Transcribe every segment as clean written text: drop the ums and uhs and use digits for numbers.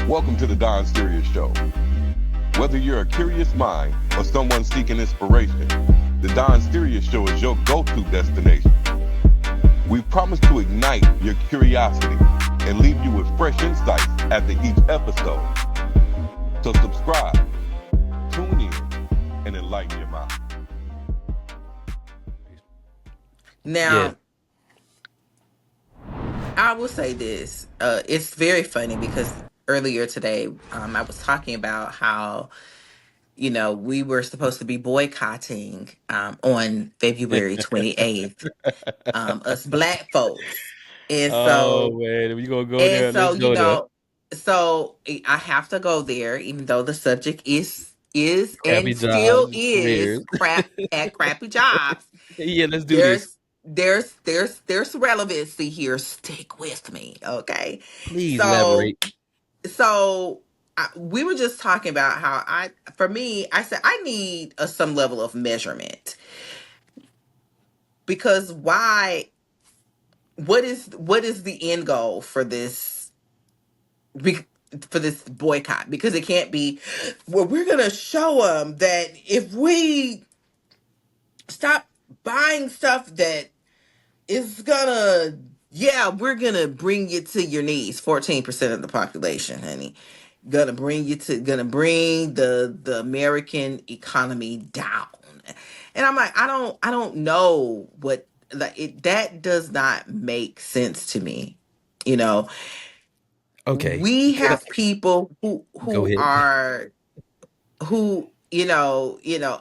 Welcome to the Don Sirius Show. Whether you're a curious mind or someone seeking inspiration, the Don Sirius Show is your go-to destination. We promise to ignite your curiosity and leave you with fresh insights after each episode. So subscribe, tune in, and enlighten your mind. Now, I will say this. It's very funny because earlier today, I was talking about how, we were supposed to be boycotting on February 28th, us black folks. And Oh so, man, we gonna go and there. so, Let's go there. I have to go there, even though the subject is Crappy and still jobs, is careers. crappy jobs. Yeah, let's do this. There's relevancy here. Stick with me, okay? Please So elaborate. we were just talking about how for me, I said I need some level of measurement because why? What is the end goal for this? For this boycott, because it can't be, well, we're gonna show them that if we stop buying stuff that is gonna, yeah, we're gonna bring you to your knees. 14% of the population, honey, gonna bring the American economy down. And I'm like, I don't know what, like, that does not make sense to me, you know. Okay. We have people who Go ahead. are, who,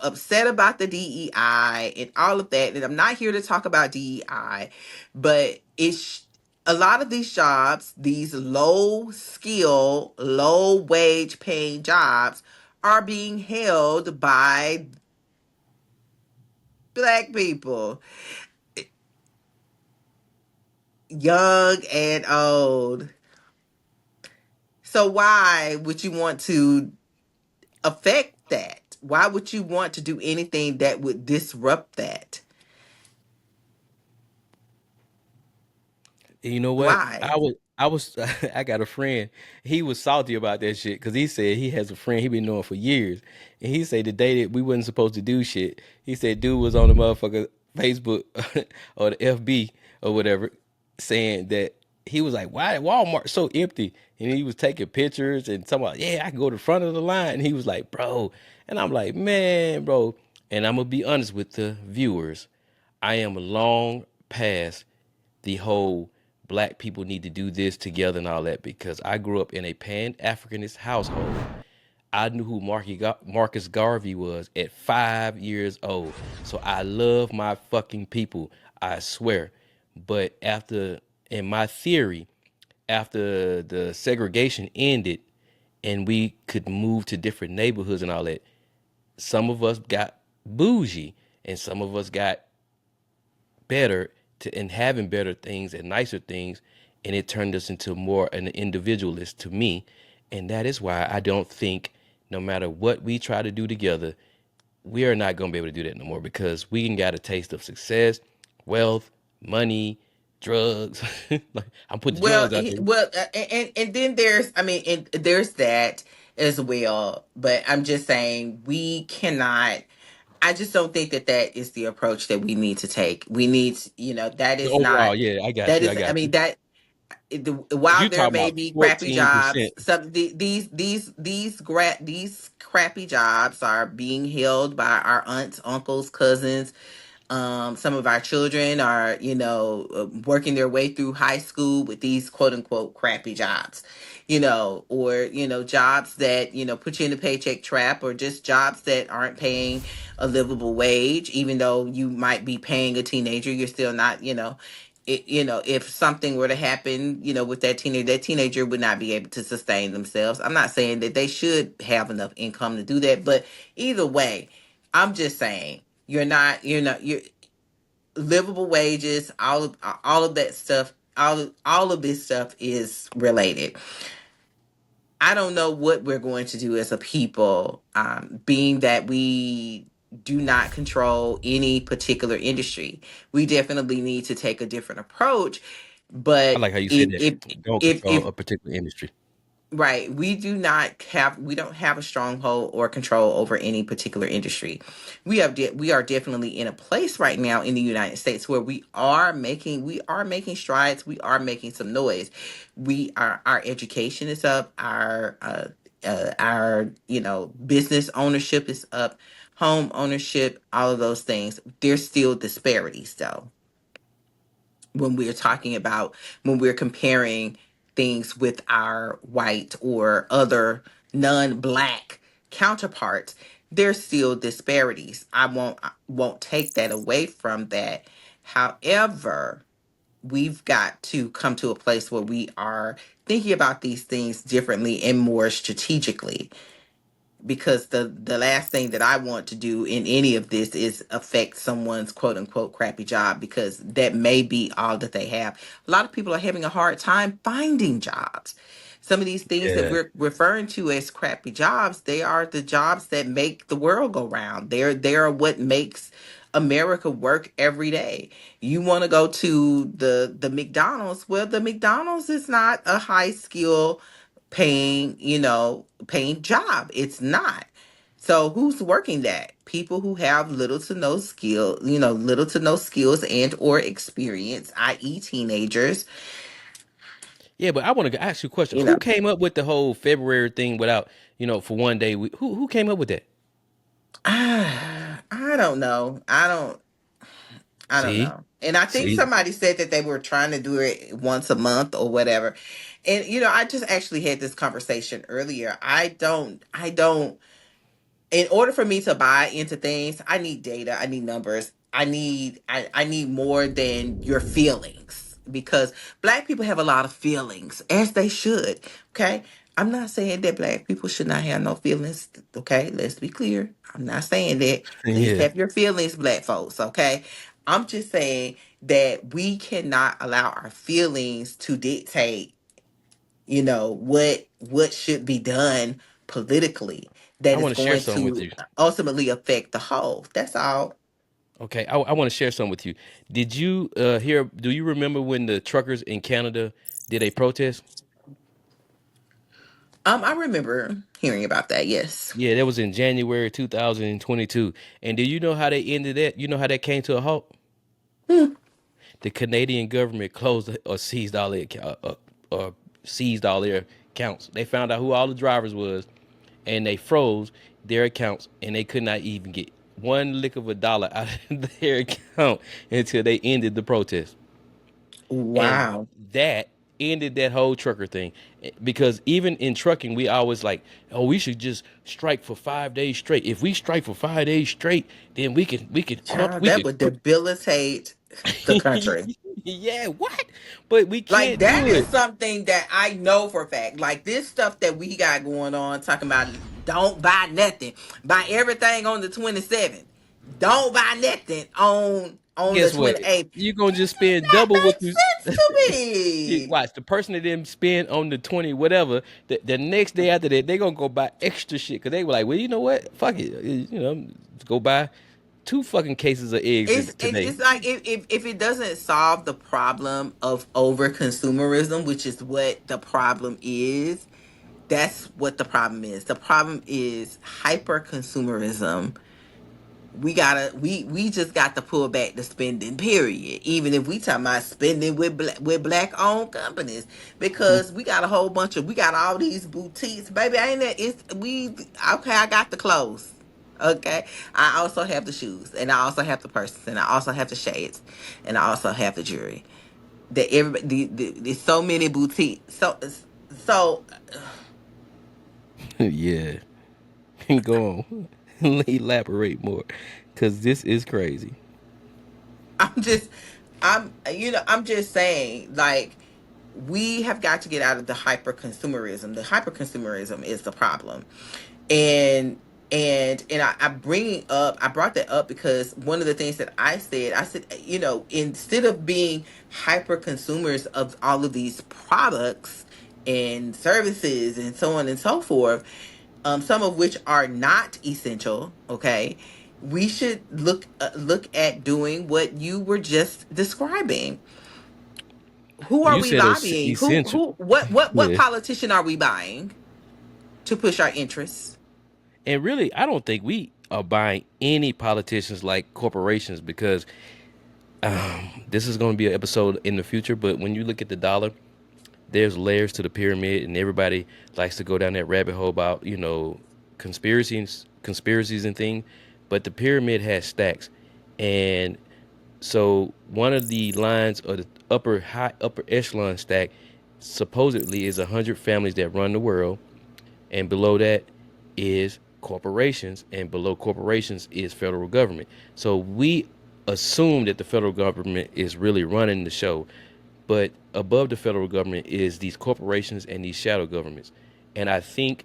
upset about the DEI and all of that. And I'm not here to talk about DEI, but it's a lot of these jobs, these low skill, low wage paying jobs, are being held by black people, young and old. So why would you want to affect that? Why would you want to do anything that would disrupt that? You know what? Why? I was I got a friend. He was salty about that shit because he said he has a friend he been knowing for years, and he said the day that we wasn't supposed to do shit, he said dude was on the motherfucker Facebook or the FB or whatever, saying that he was like, why Walmart so empty? And he was taking pictures and talking about, yeah, I can go to the front of the line. And he was like, bro, and I'm like, man, bro. And I'm gonna be honest with the viewers, I am long past the whole black people need to do this together and all that because I grew up in a Pan-Africanist household. I knew who Marcus Garvey was at 5 years old. So I love my fucking people, I swear. But in my theory, after the segregation ended and we could move to different neighborhoods and all that, some of us got bougie and some of us got better and having better things and nicer things, and it turned us into more an individualist to me. And that is why I don't think no matter what we try to do together, we are not going to be able to do that no more because we can got a taste of success, wealth, money, drugs. Like I'm putting the Well, drugs out there. and then there's, I mean, and there's that as well. But I'm just saying we cannot. I just don't think that that is the approach that we need to take. We need, that The is not. overall, yeah, I got That you. I is, I got mean, you. that Because while you there talking may about be crappy 14%. jobs, these crappy jobs are being held by our aunts, uncles, cousins. Some of our children are, working their way through high school with these quote unquote crappy jobs, or, jobs that, put you in the paycheck trap, or just jobs that aren't paying a livable wage. Even though you might be paying a teenager, you're still not, if something were to happen, with that teenager would not be able to sustain themselves. I'm not saying that they should have enough income to do that, but either way, I'm just saying you're livable wages, all of that stuff, all of this stuff is related. I don't know what we're going to do as a people, being that we do not control any particular industry. We definitely need to take a different approach. I But like how you said if that. if Don't if control if a particular industry. Right. We don't have a stronghold or control over any particular industry. We are definitely in a place right now in the United States where we are making strides, we are making some noise. Our education is up, our business ownership is up, home ownership, all of those things. There's still disparities though when we're talking about when we're comparing things with our white or other non-black counterparts. There's still disparities. I won't take that away from that. However, we've got to come to a place where we are thinking about these things differently and more strategically, because the last thing that I want to do in any of this is affect someone's quote unquote crappy job, because that may be all that they have. A lot of people are having a hard time finding jobs. Some of these things that Yeah. we're referring to as crappy jobs, they are the jobs that make the world go round. They're what makes America work every day. You want to go to the McDonald's? Well, the McDonald's is not a high skill paying job. It's not. So who's working that? People who have little to no skills and or experience, i.e. teenagers, Yeah, but I want to ask you a question. you know. Who came up with the whole February thing without, for one day? Who came up with that? I don't know. I don't See, know. And I think see, somebody said that they were trying to do it once a month or whatever. And I just actually had this conversation earlier. I don't in order for me to buy into things, I need data, I need numbers, I need more than your feelings, because black people have a lot of feelings, as they should. Okay. I'm not saying that black people should not have no feelings. Okay, let's be clear. I'm not saying that. Please yeah. have your feelings, black folks. Okay. I'm just saying that we cannot allow our feelings to dictate what should be done politically I that is want to share going something with to you. ultimately affect the whole. That's all. Okay, I want to share something with you. Did you hear? Do you remember when the truckers in Canada did a protest? I remember hearing about that. Yes. Yeah, that was in January 2022. And do you know how they ended that? You know how that came to a halt? Hmm. The Canadian government closed or seized all their accounts. They found out who all the drivers was, and they froze their accounts, and they could not even get one lick of a dollar out of their account until they ended the protest. And Wow. that ended that whole trucker thing. Because even in trucking, we always like, oh, we should just strike for 5 days straight. If we strike for 5 days straight, then we could pump Child, we that could would debilitate the country. yeah, what? But we Like, can't that do is it. something that I know for a fact. Like, this stuff that we got going on, talking about don't buy nothing, buy everything on the 27th. Don't buy nothing on the Guess what? 28th. You're gonna just It does spend not double what make you sense to me. watch. The person that didn't spend on the 20 whatever, the next day after that, they gonna go buy extra shit because they were like, well, you know what? Fuck it. Let's go buy two fucking cases of eggs today. It's like, if it doesn't solve the problem of over consumerism, which is what the problem is, that's what the problem is. The problem is hyper consumerism. We just got to pull back the spending, period, even if we talking about spending with black owned companies, because we got all these boutiques, baby. Ain't that it's we Okay, I got the clothes. Okay, I also have the shoes, and I also have the purses, and I also have the shades, and I also have the jewelry. That everybody, there's so many boutiques. So Yeah, go on, elaborate more, cause this is crazy. I'm just, I'm just saying, like, we have got to get out of the hyper consumerism. The hyper consumerism is the problem. And I brought that up because one of the things that I said, instead of being hyper consumers of all of these products and services and so on and so forth, some of which are not essential. Okay, we should look at doing what you were just describing. Who Well, are you we said lobbying? essential. What Yeah. politician are we buying to push our interests? And really, I don't think we are buying any politicians like corporations because this is going to be an episode in the future. But when you look at the dollar, there's layers to the pyramid, and everybody likes to go down that rabbit hole about conspiracies and things. But the pyramid has stacks, and so one of the lines of the upper echelon stack supposedly is 100 families that run the world, and below that is corporations, and below corporations is federal government. So we assume that the federal government is really running the show, but above the federal government is these corporations and these shadow governments. And I think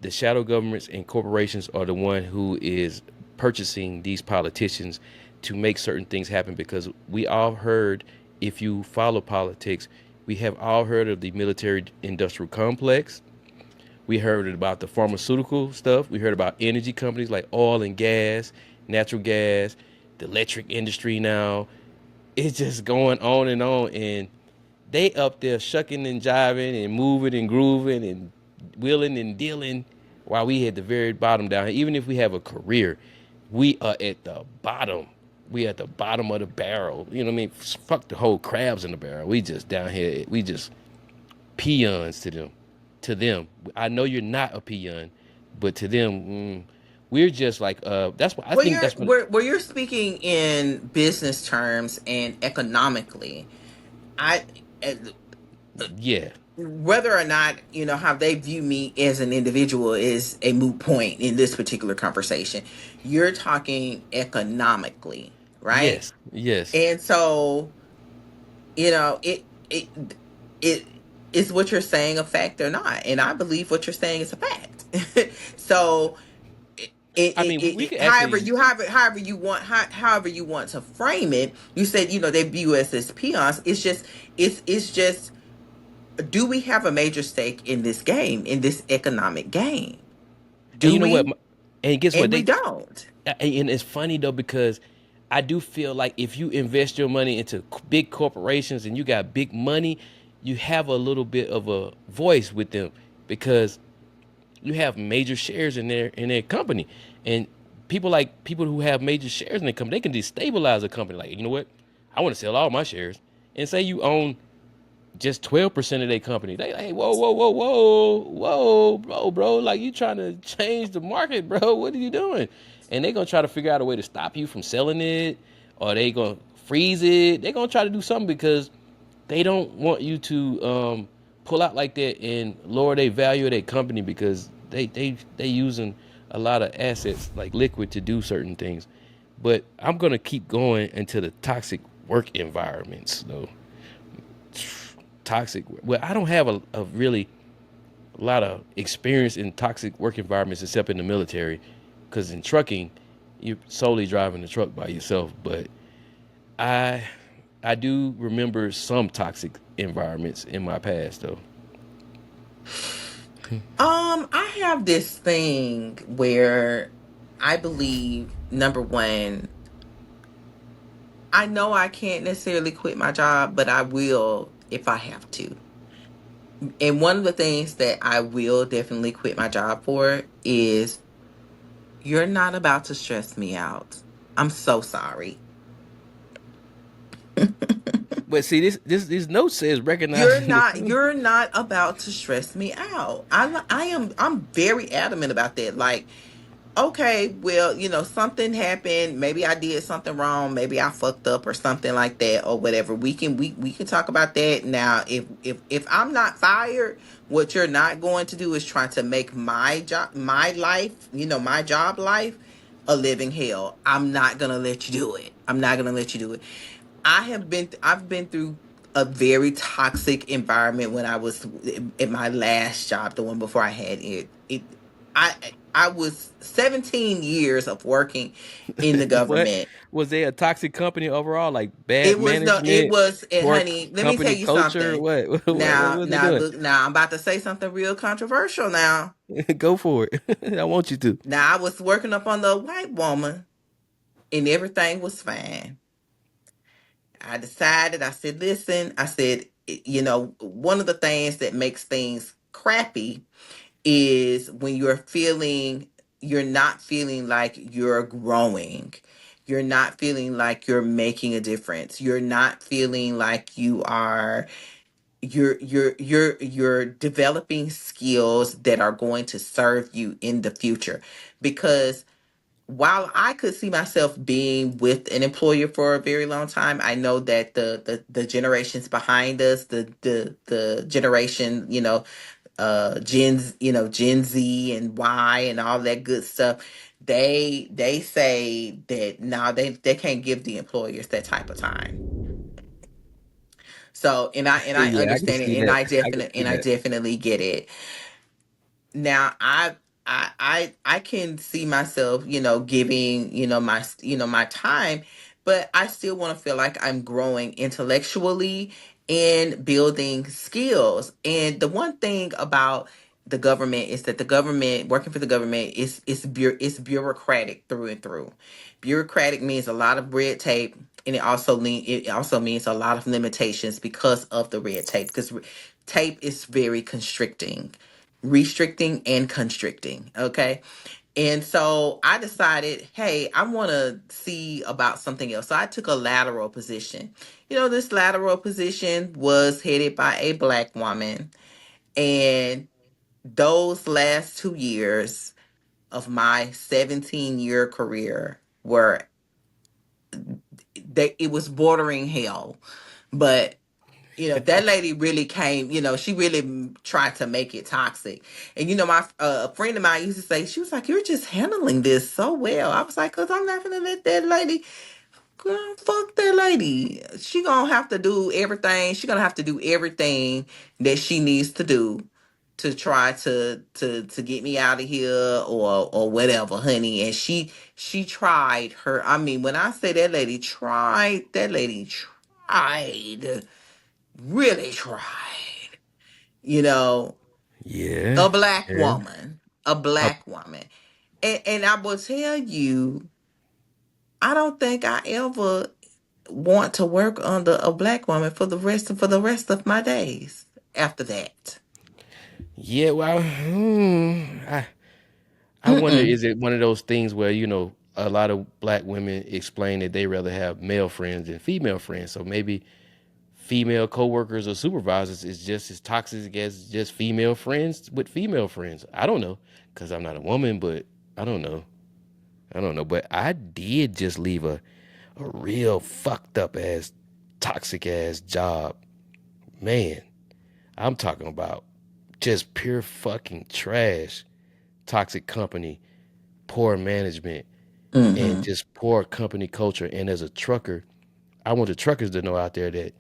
the shadow governments and corporations are the one who is purchasing these politicians to make certain things happen, because we all heard, if you follow politics, we have all heard of the military industrial complex. We heard about the pharmaceutical stuff. We heard about energy companies like oil and gas, natural gas, the electric industry now. It's just going on and on. And they up there shucking and jiving and moving and grooving and wheeling and dealing while we at the very bottom down here. Even if we have a career, we are at the bottom. We at the bottom of the barrel. You know what I mean? Fuck the whole crabs in the barrel. We just down here. We just peons to them. To them, I know you're not a peon, but to them, we're just like that's what I Well, think. That's what. you're speaking in business terms and economically. I eh, Yeah, Whether or not how they view me as an individual is a moot point in this particular conversation. You're talking economically, right? yes, yes. And so it it is what you're saying a fact or not, and I believe what you're saying is a fact. So I mean, we could however actually. you however you want to frame it. You said they view us as peons. It's just do we have a major stake in this game, in this economic game? And Do you know what? we? And guess what? And we don't. And it's funny though, because I do feel like if you invest your money into big corporations and you got big money, you have a little bit of a voice with them, because you have major shares in their company. And people who have major shares in their company, they can destabilize a company. Like, you know what? I want to sell all my shares. And say you own just 12% of their company. They like, hey, whoa, whoa, whoa, whoa, whoa, bro. Like, you trying to change the market, bro. What are you doing? And they gonna try to figure out a way to stop you from selling it, or they gonna freeze it. They gonna try to do something, because they don't want you to pull out like that and lower their value of their company, because they using a lot of assets like liquid to do certain things. But I'm gonna keep going into the toxic work environments though. Toxic. Well, I don't have a really a lot of experience in toxic work environments except in the military, because in trucking, you're solely driving the truck by yourself. But I I do remember some toxic environments in my past though. I have this thing where I believe, number one, I know I can't necessarily quit my job, but I will if I have to. And one of the things that I will definitely quit my job for is, you're not about to stress me out. I'm so sorry. But see, this note says You're recognizing not the you're not about to stress me out. I'm very adamant about that. Like, okay, well, something happened. Maybe I did something wrong. Maybe I fucked up or something like that or whatever. We can talk about that. Now, if I'm not fired, what you're not going to do is try to make my job, my life, my job life, a living hell. I'm not going to let you do it. I'm not going to let you do it. I've been through a very toxic environment when I was in my last job, the one before I had it. I I was 17 years of working in the what government. was there a toxic company overall, like bad It management, was, poor honey, let me tell company you culture? something. What Now, was they doing? look, now I'm about to say something real controversial now. Go for it. I want you to. Now, I was working up on the white woman and everything was fine. I decided, I said, listen, I said, one of the things that makes things crappy is when you're not feeling like you're growing. You're not feeling like you're making a difference. You're not feeling like you're developing skills that are going to serve you in the future. Because while I could see myself being with an employer for a very long time, I know that the generations behind us, the generation, Gen Z and Y and all that good stuff, they say that no, they can't give the employers that type of time. So and I Yeah, I can understand it, see and that. I I can definitely see and I that. definitely get it. Now I can see myself, giving, my time, but I still want to feel like I'm growing intellectually and building skills. And the one thing about the government is that the government, working for the government, is bureaucratic through and through. Bureaucratic means a lot of red tape, and it also means a lot of limitations because of the red tape. Because tape is very constricting, restricting and constricting. Okay. And so I decided, hey, I want to see about something else. So I took a lateral position. This lateral position was headed by a Black woman. And those last 2 years of my 17-year career it was bordering hell. But that lady really came, she really tried to make it toxic. And my a friend of mine used to say, she was like, you're just handling this so well. I was like, because I'm not gonna let that lady, girl, fuck that lady. She gonna have to do everything. She gonna have to do everything that she needs to do to try to get me out of here, or whatever, honey. And she tried her. I mean, when I say that lady tried, really tried, you know, Yeah, a black yeah. woman, a Uh, black woman. And I will tell you, I don't think I ever want to work under a black woman for the rest of my days after that. yeah, well, I wonder, Mm-mm. is it one of those things where, a lot of black women explain that they rather have male friends than female friends. So maybe female coworkers or supervisors is just as toxic as just female friends with female friends. I don't know, because I'm not a woman, but I don't know. I don't know. But I did just leave a real fucked up ass, toxic ass job. Man, I'm talking about just pure fucking trash, toxic company, poor management, and Mm-hmm. just poor company culture. And as a trucker, I want the truckers to know out there that,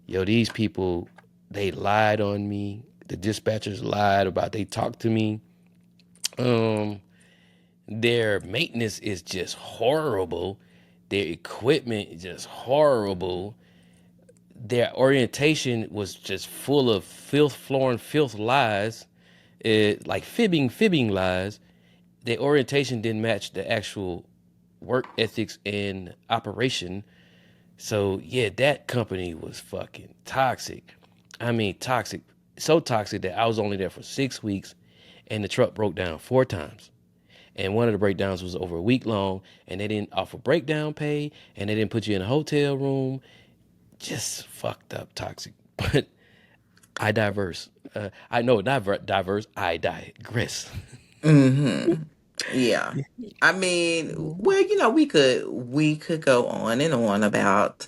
yo, these people, they lied on me. The dispatchers lied about they talked to me. Um, their maintenance is just horrible. Their equipment is just horrible. Their orientation was just full of filth, floor and filth lies, like fibbing lies. Their orientation didn't match the actual work ethics and operation. So yeah, that company was fucking toxic. I mean, toxic, so toxic that I was only there for 6 weeks, and the truck broke down 4 times. And one of the breakdowns was over a week long, and they didn't offer breakdown pay, and they didn't put you in a hotel room. Just fucked up, toxic. But I diverse. I know not diverse. I digress. Mm-hmm. Yeah. I mean, well, we could go on and on about.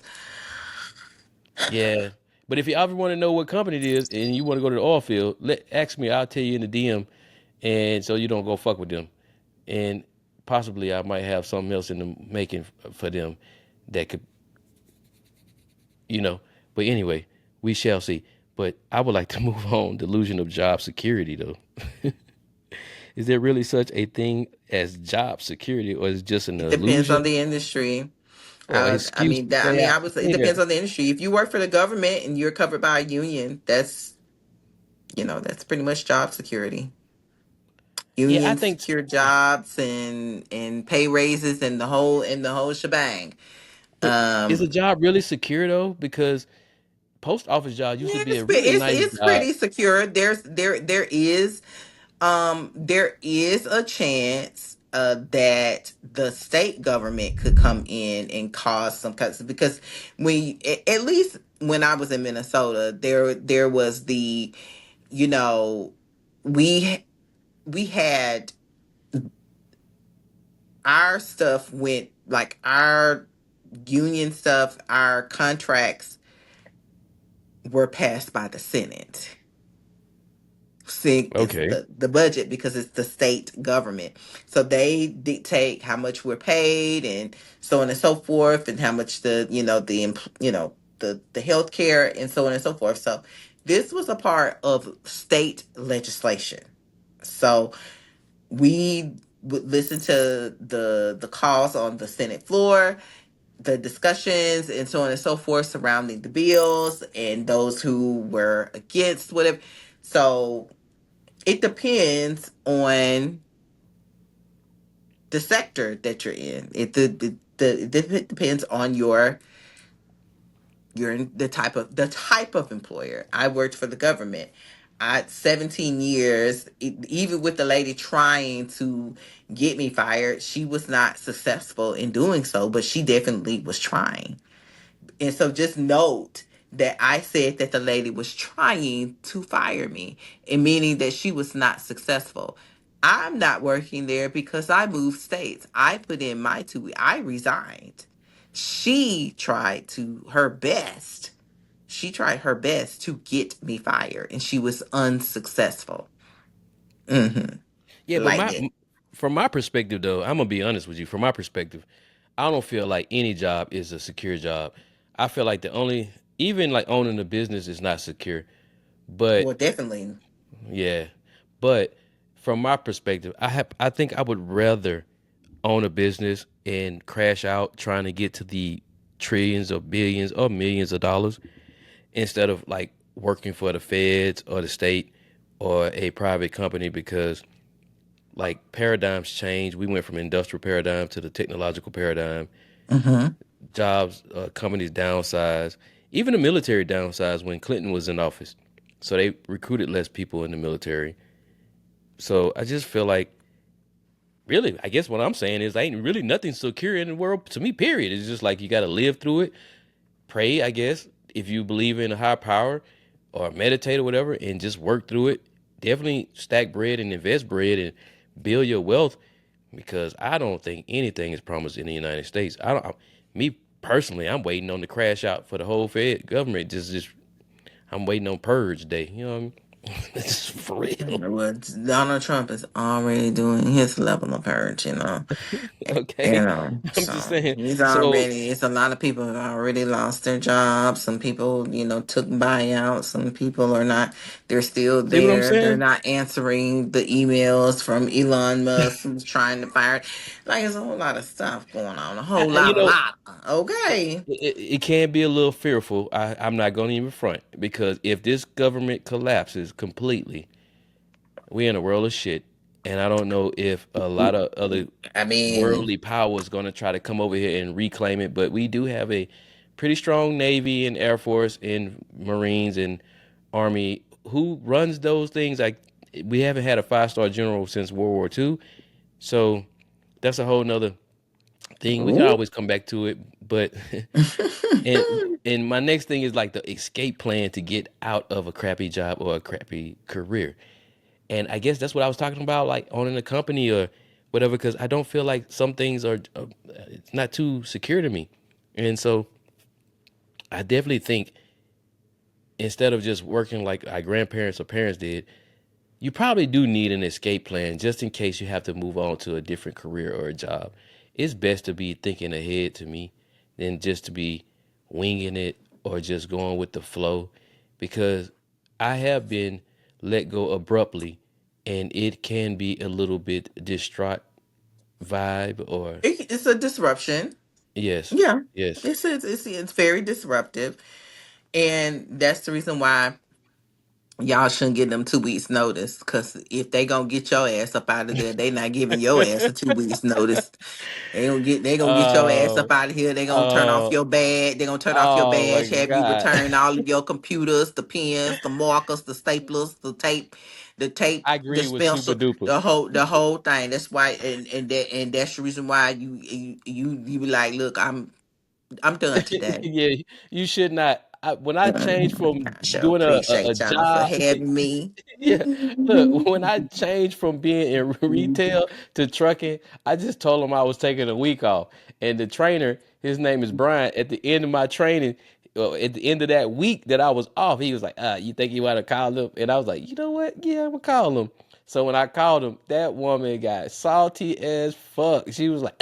Yeah, but if you ever want to know what company it is and you want to go to the oil field, ask me. I'll tell you in the DM, and so you don't go fuck with them. And possibly I might have something else in the making for them that could, you know. But anyway, we shall see. But I would like to move on. Delusion of job security, though. Is there really such a thing as job security, or is it just an It depends on illusion the industry. or I excuse mean to that. I stay mean, out I would say it stay there? depends on the industry. If you work for the government and you're covered by a union, that's pretty much job security. Yeah, I Unions think secure jobs and pay raises and the whole shebang. But is Um, a job really secure though? Because post office job used to yeah, be a really nice it's job. pretty secure. There is a chance that the state government could come in and cause some cuts, because at least when I was in Minnesota, there was the, you know, we we had our stuff went, like our union stuff, our contracts were passed by the Senate. Sig is Okay. the budget, because it's the state government. So they dictate how much we're paid and so on and so forth, and how much the health care and so on and so forth. So this was a part of state legislation. So we would listen to the calls on the Senate floor, the discussions and so on and so forth surrounding the bills, and those who were against whatever. So it depends on the sector that you're in. It depends on the type of employer. I worked for the government. I 17 years, even with the lady trying to get me fired, she was not successful in doing so, but she definitely was trying. And so just note that I said that the lady was trying to fire me, and meaning that she was not successful. I'm not working there because I moved states. I put in my 2 weeks. I resigned. She tried to her best. She tried her best to get me fired, and she was unsuccessful. Hmm. Yeah, but Like my that. from my perspective though, I'm gonna be honest with you. From my perspective, I don't feel like any job is a secure job. I feel like the only even like owning a business is not secure. But Well, definitely. yeah, but from my perspective, I think I would rather own a business and crash out trying to get to the trillions or billions or millions of dollars instead of like working for the feds or the state or a private company, because like paradigms change. We went from industrial paradigm to the technological paradigm. Hmm. Jobs, companies downsize. Even the military downsized when Clinton was in office. So they recruited less people in the military. So I just feel like, really, I guess what I'm saying is, ain't really nothing secure in the world to me, period. It's just like you got to live through it, pray, I guess, if you believe in a higher power, or meditate or whatever, and just work through it. Definitely stack bread and invest bread and build your wealth, because I don't think anything is promised in the United States. Me personally, I'm waiting on the crash out for the whole Fed government. I'm waiting on purge day. You know what I mean? It's for real. Well, Donald Trump is already doing his level of purge, Okay, I'm so just saying. he's So already, it's a lot of people have already lost their jobs. Some people, took buyouts. Some people are not, they're still see what I'm there. They're saying? not answering the emails from Elon Musk, who's trying to fire. Like, there's a whole lot of stuff going on. A whole You lot, a know, lot. Okay. it can be a little fearful. I'm not going to even front, because if this government collapses completely, we in a world of shit. And I don't know if a lot of other I mean, worldly power is going to try to come over here and reclaim it. But we do have a pretty strong Navy and Air Force and Marines and Army who runs those things. Like, we haven't had a 5-star general since World War II. So that's a whole nother thing. We can ooh. always come back to it. But and my next thing is like the escape plan to get out of a crappy job or a crappy career. And I guess that's what I was talking about, like owning a company or whatever, because I don't feel like some things are, it's not too secure to me. And so I definitely think, instead of just working like our grandparents or parents did, you probably do need an escape plan just in case you have to move on to a different career or a job. It's best to be thinking ahead, to me, than just to be winging it or just going with the flow, because I have been let go abruptly, and it can be a little bit distraught vibe, or It's a disruption. yes, Yeah. yes. It's very disruptive. And that's the reason why Y'all shouldn't get them 2 weeks notice, because if they gonna get your ass up out of there, they not giving your ass a 2 weeks notice. They gonna get your ass up Oh, out of here. They gonna turn off oh, your badge. They gonna turn off your oh my badge. Have you God. return all of your computers, the pens, the markers, the staplers, the tape I agree with Super dispenser, Duper. the whole thing. That's why, and that's the reason why you be like, look, I'm done today. Yeah, you should not. When I changed from I sure doing a appreciate y'all for job, having me. yeah, look, when I changed from being in retail to trucking, I just told him I was taking a week off. And the trainer, his name is Brian, at the end of my training, at the end of that week that I was off, he was like, you think you want to call him? And I was like, you know what? Yeah, I'm gonna call him. So when I called him, that woman got salty as fuck. She was like,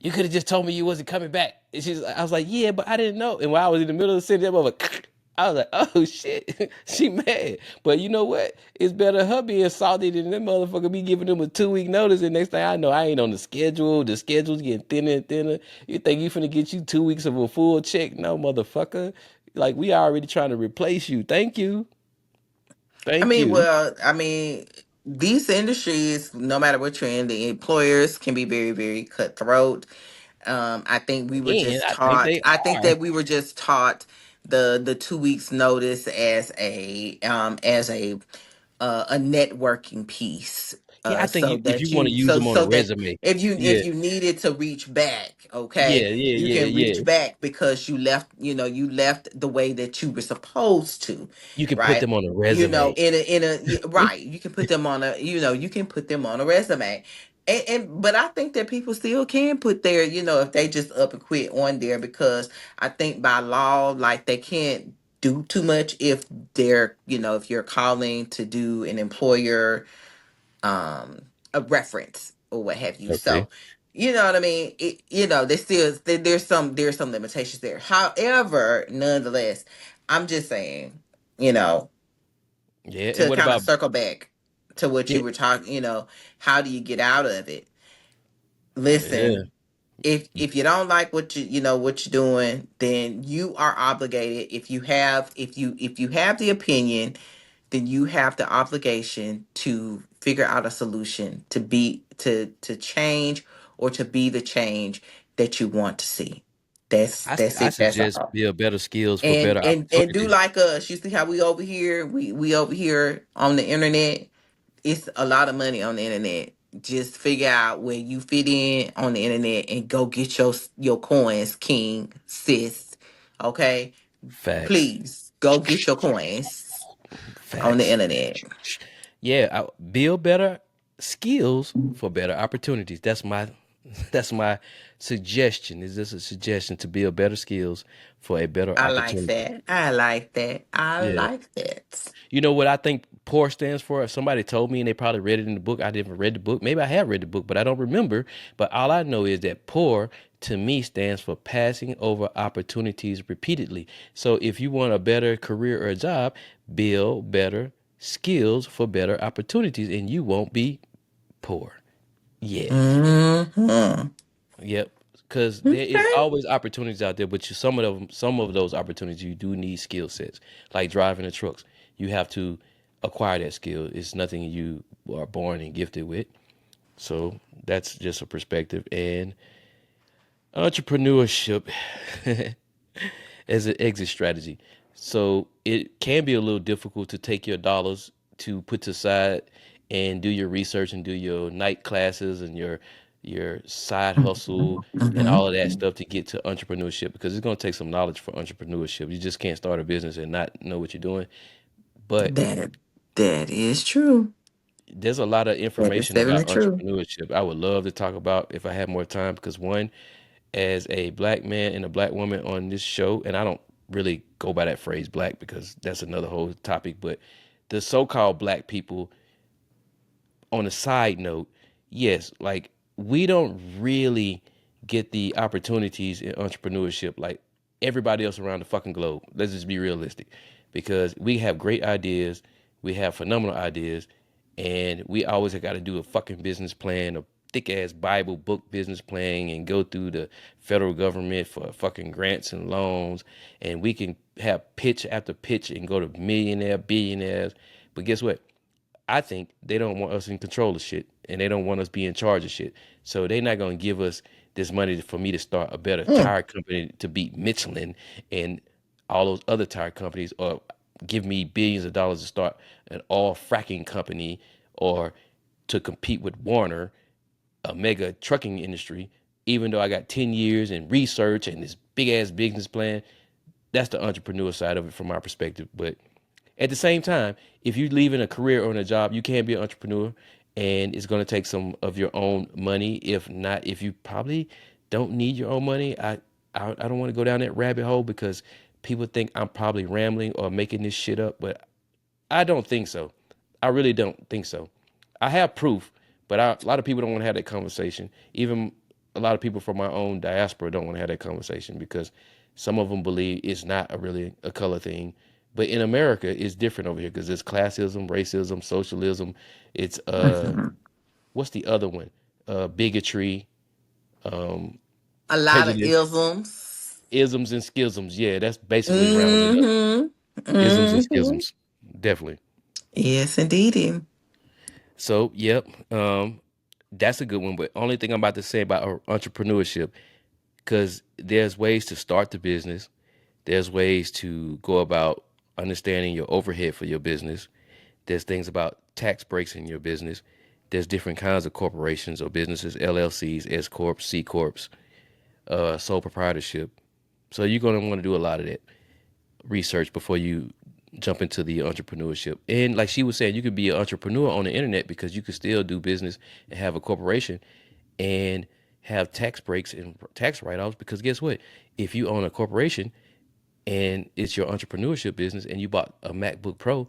you could have just told me you wasn't coming back. And I was like, yeah, but I didn't know. And when I was in the middle of the city, that mother, I was like, oh shit, she mad. But you know what? It's better her being salty than that motherfucker be giving them a 2 week notice. And next thing I know, I ain't on the schedule. The schedule's getting thinner and thinner. You think you finna get you 2 weeks of a full check? No, motherfucker. Like, we already trying to replace you. Thank you. Thank you. I mean, these industries, no matter what you're in, the employers can be very, very cutthroat. I think we were And just I think taught. they I think are. that we were just taught the 2 weeks notice as a networking piece. Yeah, I think So if you that want to you use them on a so that resume, if you yeah, if you needed to reach back, okay, yeah, yeah, you yeah, can yeah. reach back because you left the way that you were supposed to, You can put right? them on a resume. Right, you can put them on a resume. But I think that people still can put their, if they just up and quit on there, because I think by law, like, they can't do too much if if you're calling to do an employer, um a reference or what have you. Okay. So, you know what I mean? There's some limitations there. However, nonetheless, I'm just saying, you know, Yeah. And to what kind of about circle back to what yeah, you were talking, how do you get out of it? yeah, Listen, if you don't like what you're doing, then you are obligated. If you have the opinion, then you have the obligation to figure out a solution to change, or to be the change that you want to see. That's I it. That's suggest all. build better skills for And better and do opportunities. like us. You see how we over here, we over here on the internet. It's a lot of money on the internet. Just figure out where you fit in on the internet and go get your coins, king, sis. Okay? Facts. Please go get your coins on the Facts. internet. Yeah, build better skills for better opportunities. That's my suggestion. Is this a suggestion to build better skills for a better I like opportunity? that. I like that. I Yeah. like that. You know what I think POUR stands for? If somebody told me and they probably read it in the book, I didn't read the book. Maybe I have read the book, but I don't remember. But all I know is that POUR to me stands for passing over opportunities repeatedly. So if you want a better career or a job, build better skills for better opportunities and you won't be poor. Yeah. Hmm. Yep. Because there is Okay. always opportunities out there, but some of those opportunities you do need skill sets, like driving the trucks. You have to acquire that skill. It's nothing you are born and gifted with. So that's just a perspective. And entrepreneurship as an exit strategy. So it can be a little difficult to take your dollars to put to side and do your research and do your night classes and your side hustle and Hmm. all of that stuff to get to entrepreneurship, because it's going to take some knowledge for entrepreneurship. You just can't start a business and not know what you're doing. But That is true. there's a lot of That is information definitely about true. entrepreneurship I would love to talk about if I had more time, because one, as a black man and a black woman on this show, and I don't really go by that phrase black because that's another whole topic, but the so-called black people, on a side note, yes, like, we don't really get the opportunities in entrepreneurship like everybody else around the fucking globe. Let's just be realistic, because we have great ideas, we have phenomenal ideas, and we always got to do a fucking business plan, a thick ass Bible book business plan, and go through the federal government for fucking grants and loans. And we can have pitch after pitch and go to millionaire, billionaires. But guess what? I think they don't want us in control of shit, and they don't want us be in charge of shit. So they're not going to give us this money for me to start a better Mm. tire company to beat Michelin and all those other tire companies, or give me billions of dollars to start an all fracking company, or to compete with Warner, a mega trucking industry, even though I got 10 years in research and this big ass business plan. That's the entrepreneur side of it from my perspective. But at the same time, if you're leaving a career or in a job, you can be an entrepreneur, and it's going to take some of your own money. If not, if you probably don't need your own money, I don't want to go down that rabbit hole, because people think I'm probably rambling or making this shit up, but I don't think so. I really don't think so. I have proof, but a lot of people don't want to have that conversation. Even a lot of people from my own diaspora don't want to have that conversation, because some of them believe it's not really a color thing. But in America, it's different over here, because it's classism, racism, socialism. It's Mhm. what's the other one? Bigotry, A lot of prejudice, isms. isms and schisms. Yeah, that's basically rounding it up. Mm-hmm. Isms and Mm-hmm. schisms, definitely. Yes, indeedy. So, yep, that's a good one. But only thing I'm about to say about entrepreneurship, because there's ways to start the business, there's ways to go about understanding your overhead for your business. There's things about tax breaks in your business. There's different kinds of corporations or businesses, LLCs, S corps, C corps, sole proprietorship. So you're gonna want to do a lot of that research before you jump into the entrepreneurship. And like she was saying, you could be an entrepreneur on the internet, because you could still do business and have a corporation and have tax breaks and tax write-offs. Because guess what? If you own a corporation and it's your entrepreneurship business, and you bought a MacBook Pro,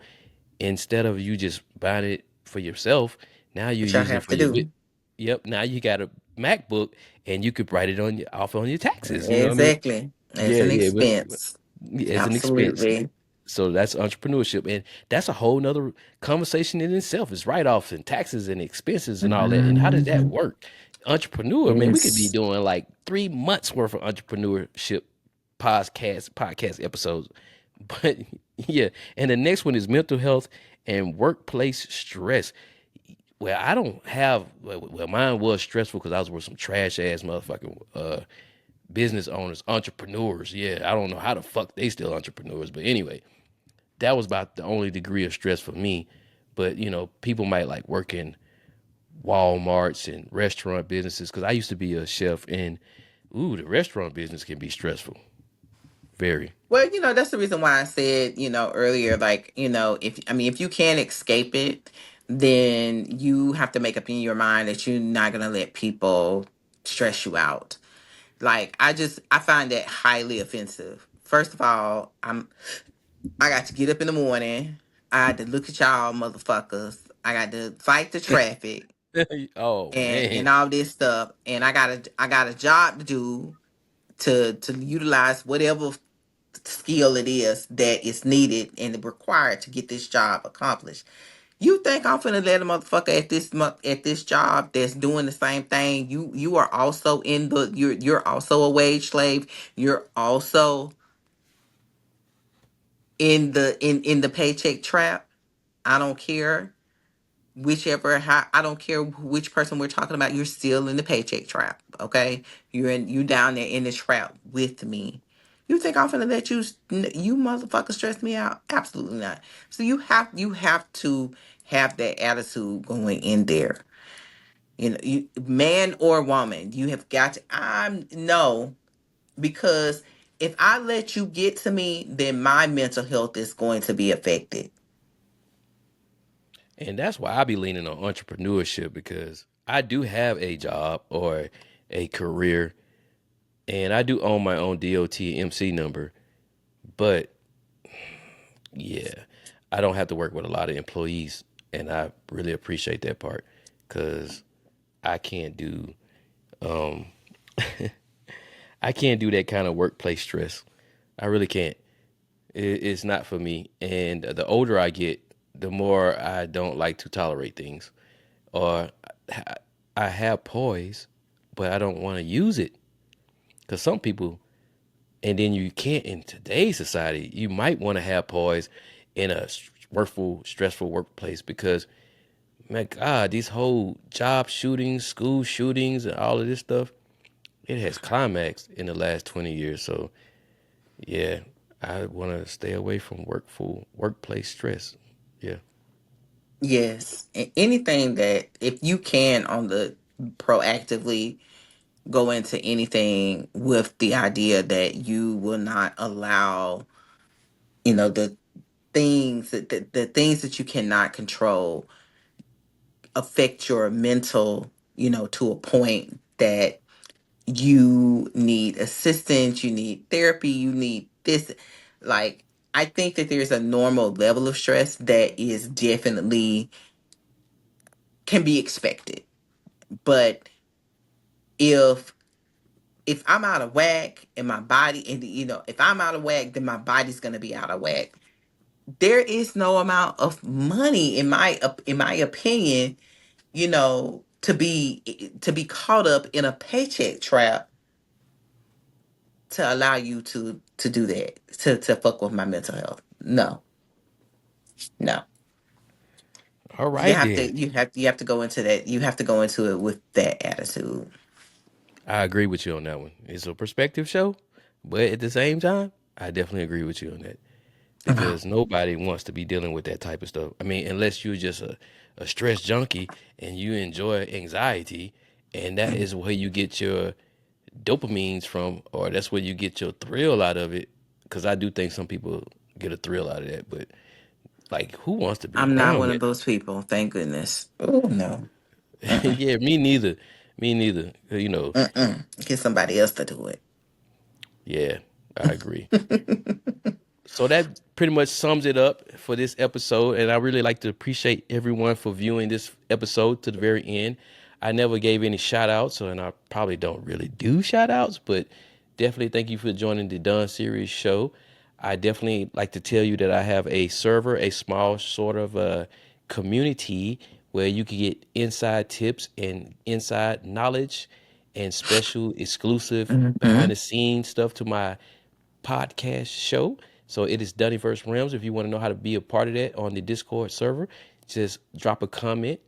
instead of you just buying it for yourself, now you're What y'all using it have for to your do. yep, now you got a MacBook, and you could write it on your off on your taxes. You know what I mean? Exactly. It's Yeah, an yeah, but expense. it's an expense. Absolutely. So that's entrepreneurship, and that's a whole nother conversation in itself. It's write-offs and taxes and expenses and all that. And how does that Mm-hmm. work? Entrepreneur, man, we could be Yes. doing like 3 months worth of entrepreneurship podcast episodes. But yeah, and the next one is mental health and workplace stress. Well, I don't have. Well, mine was stressful because I was with some trash ass motherfucking business owners, entrepreneurs. Yeah, I don't know how the fuck they still entrepreneurs, but anyway, that was about the only degree of stress for me. But people might like work in Walmarts and restaurant businesses, because I used to be a chef, and the restaurant business can be stressful, very. Well, that's the reason why I said, earlier, like, if you can't escape it, then you have to make up in your mind that you're not going to let people stress you out. Like, I find that highly offensive. First of all, I got to get up in the morning. I had to look at y'all motherfuckers. I got to fight the traffic Oh and man. all this stuff. And I got a job to do to utilize whatever skill it is that is needed and required to get this job accomplished. You think I'm finna let a motherfucker at this job that's doing the same thing? You are also you're also a wage slave. You're also in the paycheck trap. I don't care I don't care which person we're talking about. You're still in the paycheck trap. Okay, you down there in the trap with me. You think I'm gonna let you motherfucker stress me out? Absolutely not. So you have to have that attitude going in there. Man or woman, you have got to. I'm no, because if I let you get to me, then my mental health is going to be affected. And that's why I be leaning on entrepreneurship, because I do have a job or a career, and I do own my own DOT MC number. But yeah, I don't have to work with a lot of employees, and I really appreciate that part, because I can't do I can't do that kind of workplace stress. I really can't. It's not for me. And the older I get, the more I don't like to tolerate things, or I have poise, but I don't want to use it. Because some people And then you can't, in today's society, you might want to have poise in a stressful workplace because, my God, these whole job shootings, school shootings, and all of this stuff, it has climaxed in the last 20 years. So, yeah, I want to stay away from workplace stress. Yeah. Yes. Anything that, if you can, on the proactively go into anything with the idea that you will not allow, the the things that you cannot control affect your mental, to a point that you need assistance, you need therapy, you need this. Like, I think that there's a normal level of stress that is definitely can be expected. But if I'm out of whack and my body, and if I'm out of whack, then my body's gonna be out of whack. There is no amount of money, in my opinion, to be caught up in a paycheck trap to allow you to do that, to fuck with my mental health. No, no. All You right, have to then. you have to go into that. You have to go into it with that attitude. I agree with you on that one. It's a perspective show, but at the same time, I definitely agree with you on that Wow. because nobody wants to be dealing with that type of stuff. I mean, unless you're just a stress junkie and you enjoy anxiety, and that is where you get your dopamines from, or that's where you get your thrill out of it. Because I do think some people get a thrill out of that, but like, who wants to be I'm not around one of that? those people. Thank goodness. Oh no. Mm-mm. Yeah, me neither. Me neither. You know, Mm-mm. Get somebody else to do it. yeah, I agree. So that pretty much sums it up for this episode. And I really like to appreciate everyone for viewing this episode to the very end. I never gave any shout outs, and I probably don't really do shout outs, but definitely thank you for joining the Don Sirius Show. I definitely like to tell you that I have a server, a small sort of a community where you can get inside tips and inside knowledge and special exclusive behind Mm-hmm. the scenes stuff to my podcast show. So it is Doniverse Realms. If you want to know how to be a part of that on the Discord server, just drop a comment,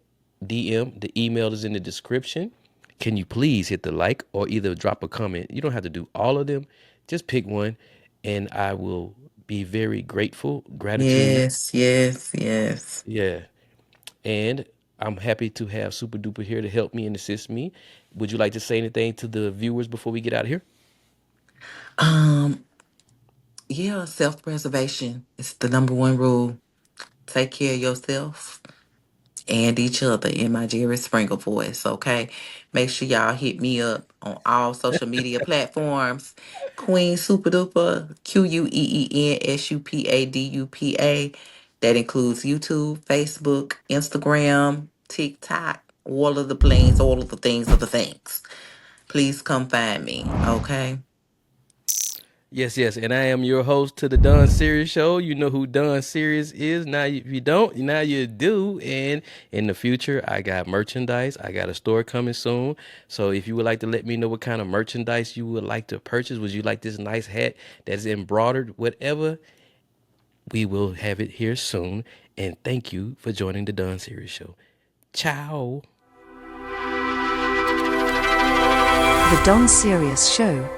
DM. The email is in the description. Can you please hit the like or either drop a comment? You don't have to do all of them. Just pick one, and I will be very grateful. Gratitude. Yes, yes, yes. Yeah. And I'm happy to have Super Duper here to help me and assist me. Would you like to say anything to the viewers before we get out of here? Um, yeah, self-preservation is the number one rule. Take care of yourself and each other, in my Jerry Springer voice, okay? Make sure y'all hit me up on all social media platforms. Queen Super Duper, QueenSupaDupa. That includes YouTube, Facebook, Instagram, TikTok, all of the planes, all of the things of the things. Please come find me, okay? Yes, yes, and I am your host to the Don Sirius Show. You know who Don Sirius is. Now, if you don't, now you do. And in the future, I got merchandise. I got a store coming soon. So if you would like to let me know what kind of merchandise you would like to purchase, would you like this nice hat that's embroidered, whatever, we will have it here soon. And thank you for joining the Don Sirius Show. Ciao. The Don Sirius Show.